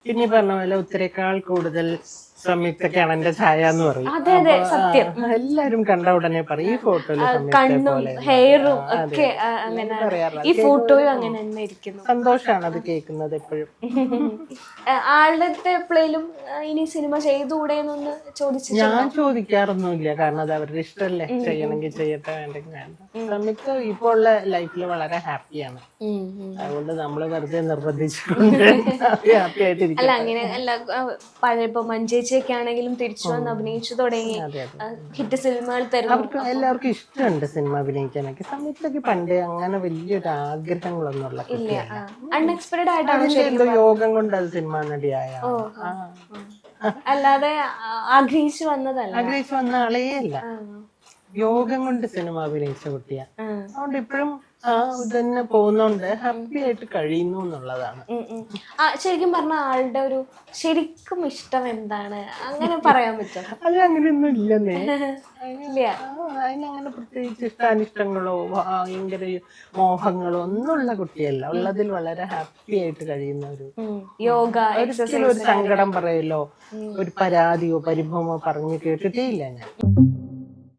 പിന്നെ പറഞ്ഞ പോലെ ഉത്തരേക്കാൾ കൂടുതൽ സംയുക്തൊക്കെയാണ് എന്റെ ഛായ എന്ന് പറയും. അതെ അതെ സത്യം. എല്ലാരും കണ്ട ഉടനെ പറയും ഈ ഫോട്ടോയില് സംയുക്തയെ കണ്ണും പോലെ ഹെയറും ഒക്കെ അങ്ങനെ. പറയാറില്ല. ഈ ഫോട്ടോയും അങ്ങനെ തന്നെ ഇരിക്കുന്നു. സന്തോഷാണ് അത് കേൾക്കുന്നത് എപ്പോഴും. ആളുടെ എപ്പോഴേലും ഇനി സിനിമ ചെയ്തുകൂടെ എന്നൊന്ന് ചോദിച്ചു? ഞാൻ ചോദിക്കാറൊന്നുമില്ല, കാരണം അത് അവരുടെ ഇഷ്ടമല്ലേ, ചെയ്യണമെങ്കിൽ ചെയ്യട്ടെ, വേണ്ടെങ്കിൽ വേണ്ട. സംയുക്ത ഇപ്പോൾ ഉള്ള ലൈഫിൽ വളരെ ഹാപ്പിയാണ്. അതുകൊണ്ട് നമ്മള് വെറുതെ നിർബന്ധിച്ചുകൊണ്ട് ഹാപ്പി ആയിട്ടിരിക്കും. അല്ല അങ്ങനെ അല്ല, പഴയ ഇപ്പൊ മഞ്ചേച്ചിയൊക്കെ ആണെങ്കിലും തിരിച്ചു വന്ന് അഭിനയിച്ചു തുടങ്ങി, ഹിറ്റ് സിനിമകൾ തരുന്നു. അവർക്ക് എല്ലാവർക്കും ഇഷ്ടമുണ്ട് സിനിമ അഭിനയിക്കാനൊക്കെ. സംയുക്തക്ക് പണ്ടേ അങ്ങനെ വലിയൊരു ആഗ്രഹങ്ങളൊന്നും ഉള്ള കുട്ടിയല്ല. അൺഎക്സ്പെക്ടഡ് ആയിട്ടാണ് അതിന്റെ എന്തോ യോഗം കൊണ്ട് അത് സിനിമ നടിയായ, അല്ലാതെ ആഗ്രഹിച്ചു വന്നതല്ല. ആഗ്രഹിച്ചു വന്ന ആളേ അല്ല, യോഗം കൊണ്ട് സിനിമ അഭിനയിച്ച കുട്ടിയാ. അതുകൊണ്ട് ഇപ്പോഴും ഇതന്നെ പോകുന്നോണ്ട് ഹാപ്പി ആയിട്ട് കഴിയുന്നു എന്നുള്ളതാണ്. ശരിക്കും പറഞ്ഞ ആളുടെ ഒരു ശരിക്കും ഇഷ്ടം എന്താണ് അങ്ങനെ പറയാൻ പറ്റും? അത് അങ്ങനെയൊന്നും ഇല്ലെന്നേ. ഇല്ല, അതിനങ്ങനെ പ്രത്യേകിച്ച് ഇഷ്ടാനിഷ്ടങ്ങളോ ഭയങ്കര മോഹങ്ങളോ ഒന്നുമുള്ള കുട്ടിയല്ല. ഉള്ളതിൽ വളരെ ഹാപ്പി ആയിട്ട് കഴിയുന്ന ഒരു യോഗ ഒരിക്കലും ഒരു സങ്കടം പറയലോ ഒരു പരാതിയോ പരിഭവമോ പറഞ്ഞു കേട്ടിട്ടേ ഇല്ല ഞാൻ.